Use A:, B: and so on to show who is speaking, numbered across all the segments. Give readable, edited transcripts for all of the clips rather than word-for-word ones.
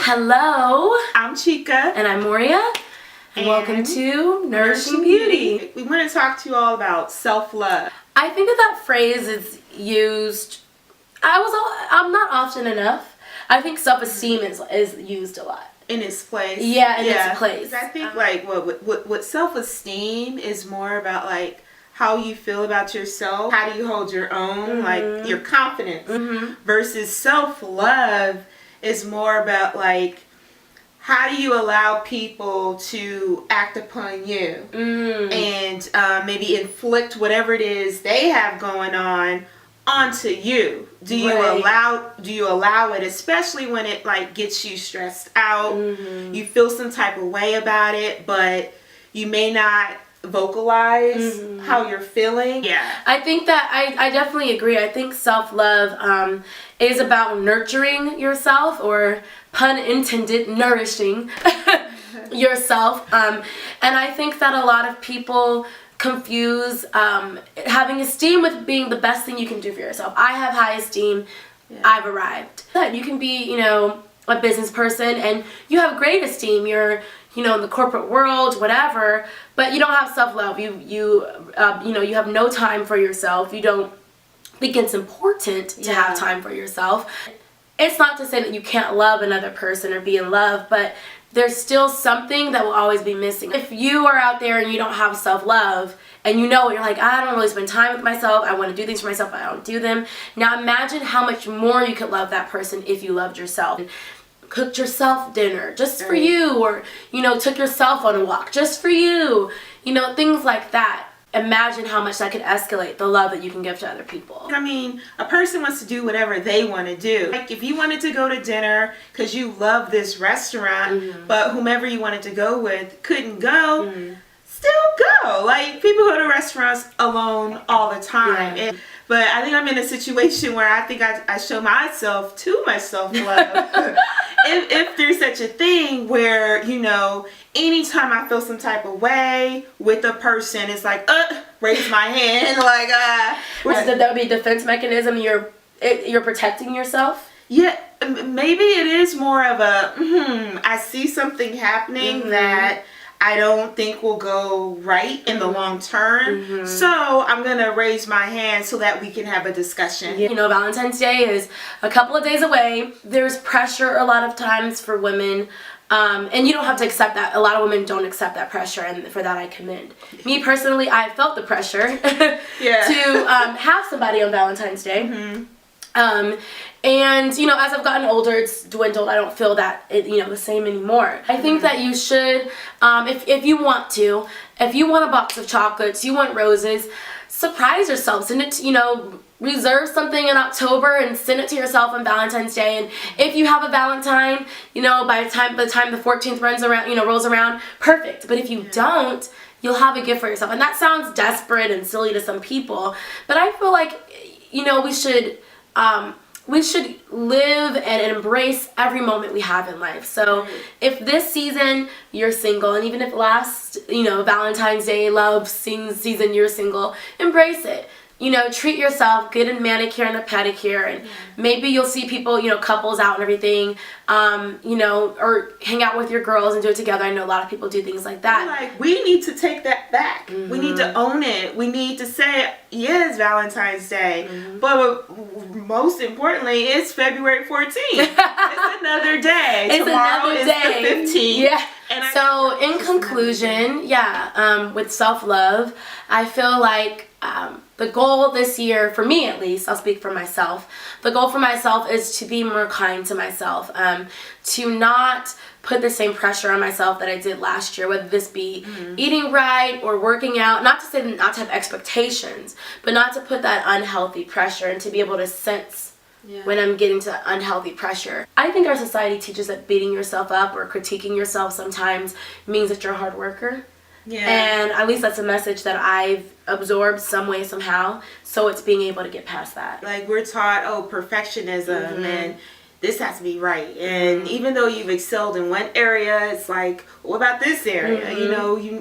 A: Hello,
B: I'm Chika.
A: and I'm Mourhia, and welcome to Nourishing Beauty.
B: We want to talk to you all about self-love.
A: I think that phrase is used, I'm not often enough. I think self-esteem is used a lot.
B: In its place.
A: Yeah, in its place.
B: I think what self-esteem is more about like how you feel about yourself, how do you hold your own, like your confidence, versus self-love is more about like how do you allow people to act upon you and maybe inflict whatever it is they have going on onto you. Do you allow it, especially when it like gets you stressed out, you feel some type of way about it, but you may not vocalize how you're feeling.
A: I think that I definitely agree. I think self-love is about nurturing yourself, or pun intended, nourishing yourself. And I think that a lot of people confuse having esteem with being the best thing you can do for yourself. I have high esteem. I've arrived. You can be, a business person and you have great esteem. You're, in the corporate world, whatever, but you don't have self-love. You have no time for yourself. You don't think it's important to have time for yourself. It's not to say that you can't love another person or be in love, but there's still something that will always be missing. If you are out there and you don't have self-love, and you're like, I don't really spend time with myself, I want to do things for myself, but I don't do them. Now imagine how much more you could love that person if you loved yourself. Cooked yourself dinner just for you, or took yourself on a walk just for you, things like that. Imagine how much that could escalate the love that you can give to other people.
B: I mean, a person wants to do whatever they want to do. Like if you wanted to go to dinner because you love this restaurant, but whomever you wanted to go with couldn't go, still go. Like people go to restaurants alone all the time. But I think I'm in a situation where I think I show myself too much self-love. if there's such a thing where, anytime I feel some type of way with a person, it's like, raise my hand, like,
A: That would be a defense mechanism. You're protecting yourself?
B: Yeah, maybe it is more of a, I see something happening that I don't think will go right in the long term. So I'm going to raise my hand so that we can have a discussion.
A: Valentine's Day is a couple of days away. There's pressure a lot of times for women. And you don't have to accept that. A lot of women don't accept that pressure, and for that I commend. Me personally, I felt the pressure to have somebody on Valentine's Day. And as I've gotten older, it's dwindled. I don't feel that the same anymore. I think that you should, if you want a box of chocolates, you want roses, surprise yourself. Send it reserve something in October and send it to yourself on Valentine's Day. And if you have a Valentine, by the time the 14th rolls around, perfect. But if you don't, you'll have a gift for yourself. And that sounds desperate and silly to some people, but I feel like we should live and embrace every moment we have in life. So if this season you're single, and even if last Valentine's Day love season you're single, embrace it. Treat yourself, get a manicure and a pedicure, and maybe you'll see people, couples out and everything, or hang out with your girls and do it together. I know a lot of people do things like that.
B: Like, we need to take that back. We need to own it. We need to say, it's Valentine's Day, but most importantly, it's February 14th. It's another day. Tomorrow is the 15th.
A: Yeah. So in conclusion, with self-love, I feel like the goal this year, for me at least, I'll speak for myself, the goal for myself is to be more kind to myself, to not put the same pressure on myself that I did last year, whether this be eating right or working out. Not to say not to have expectations, but not to put that unhealthy pressure, and to be able to sense when I'm getting to unhealthy pressure. I think our society teaches that beating yourself up or critiquing yourself sometimes means that you're a hard worker. And at least that's a message that I've absorbed some way, somehow. So it's being able to get past that.
B: Like we're taught, perfectionism and this has to be right. And even though you've excelled in one area, it's like, what about this area?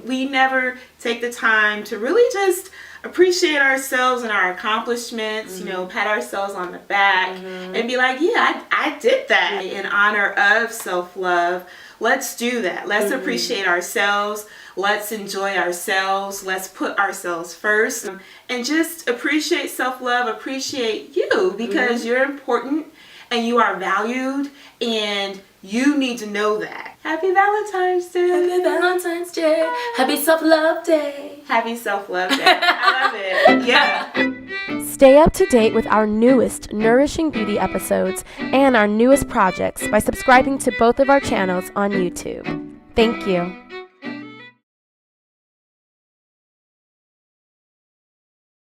B: We never take the time to really just appreciate ourselves and our accomplishments, pat ourselves on the back and be like, yeah, I did that in honor of self-love. Let's do that. Let's appreciate ourselves. Let's enjoy ourselves. Let's put ourselves first and just appreciate self-love, appreciate you because you're important and you are valued and you need to know that. Happy Valentine's Day.
A: Happy Valentine's Day. Happy Self-Love Day.
B: Happy Self-Love Day. I love it. Yeah.
C: Stay up to date with our newest Nourishing Beauty episodes and our newest projects by subscribing to both of our channels on YouTube. Thank you.